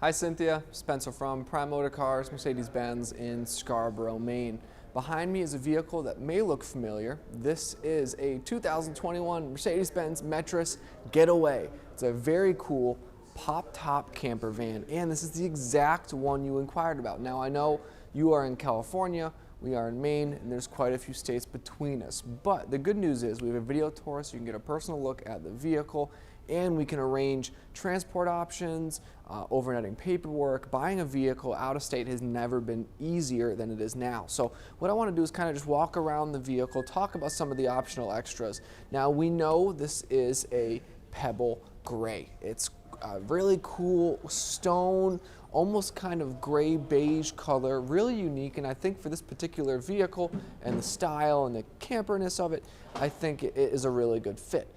Hi Cynthia, Spencer from Prime Motor Cars, Mercedes-Benz in Scarborough, Maine. Behind me is a vehicle that may look familiar. This is a 2021 Mercedes-Benz Metris Getaway. It's a very cool pop-top camper van, and this is the exact one you inquired about. Now I know you are in California, we are in Maine, and there's quite a few states between us. But the good news is we have a video tour so you can get a personal look at the vehicle, and we can arrange transport options, overnetting paperwork. Buying a vehicle out of state has never been easier than it is now. So what I want to do is kind of just walk around the vehicle, talk about some of the optional extras. Now we know this is a pebble gray. It's a really cool stone, almost kind of gray beige color, really unique, and I think for this particular vehicle and the style and the camperness of it, I think it is a really good fit.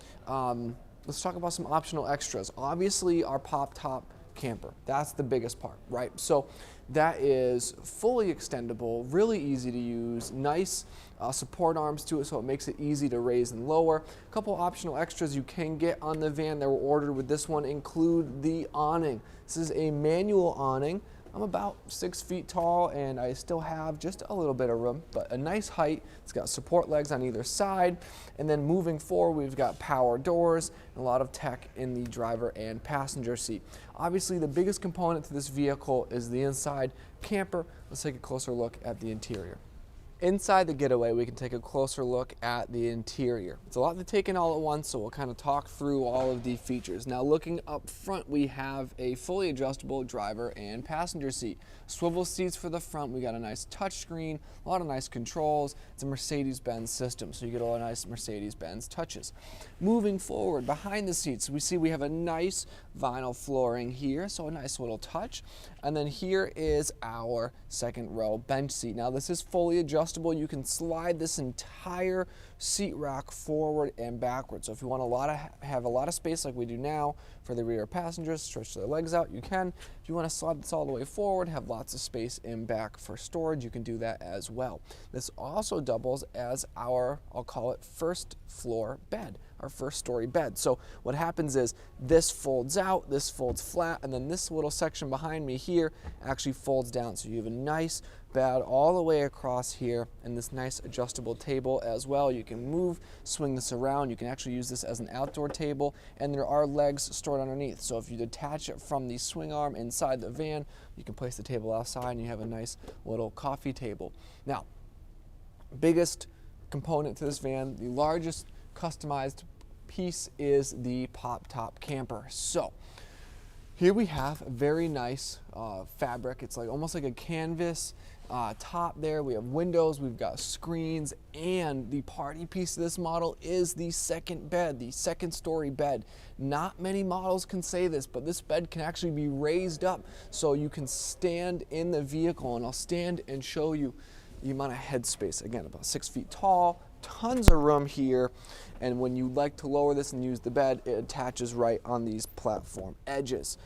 Let's talk about some optional extras. Obviously our pop-top camper, that's the biggest part, right? So that is fully extendable, really easy to use, nice support arms to it so it makes it easy to raise and lower. A couple optional extras you can get on the van that were ordered with this one include the awning. This is a manual awning. I'm about 6 feet tall and I still have just a little bit of room, but a nice height. It's got support legs on either side, and then moving forward we've got power doors and a lot of tech in the driver and passenger seat. Obviously the biggest component to this vehicle is the inside camper. Let's take a closer look at the interior. Inside the Getaway, we can take a closer look at the interior. It's a lot to take in all at once, so we'll kind of talk through all of the features. Now looking up front, we have a fully adjustable driver and passenger seat. Swivel seats for the front, we got a nice touchscreen, a lot of nice controls. It's a Mercedes-Benz system, so you get a lot of nice Mercedes-Benz touches. Moving forward, behind the seats, we have a nice vinyl flooring here, so a nice little touch. And then here is our second row bench seat. Now this is fully adjustable. You can slide this entire seat rack forward and backwards. So if you want have a lot of space like we do now for the rear passengers, stretch their legs out, you can. If you want to slide this all the way forward, have lots of space in back for storage, you can do that as well. This also doubles as our, I'll call it, first floor bed, our first story bed. So what happens is this folds out, this folds flat, and then this little section behind me here actually folds down. So you have a nice bed all the way across here and this nice adjustable table as well. You can move, swing this around. You can actually use this as an outdoor table, and there are legs stored underneath. So if you detach it from the swing arm inside the van, you can place the table outside and you have a nice little coffee table. Now, biggest component to this van, the largest customized piece is the pop-top camper. So here we have a very nice fabric. It's like almost like a canvas top there. We have windows, we've got screens, and the party piece of this model is the second bed, the second story bed. Not many models can say this, but this bed can actually be raised up so you can stand in the vehicle, and I'll stand and show you the amount of headspace. Again, about 6 feet tall, tons of room here, and when you like to lower this and use the bed, it attaches right on these platform edges.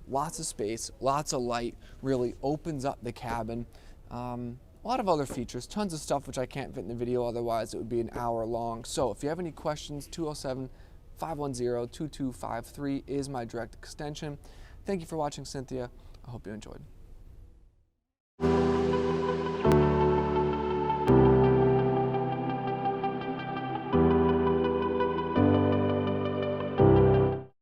Lots of space, lots of light, really opens up the cabin. A lot of other features, tons of stuff which I can't fit in the video, otherwise it would be an hour long. So if you have any questions, 207-510-2253 is my direct extension. Thank you for watching, Cynthia. I hope you enjoyed.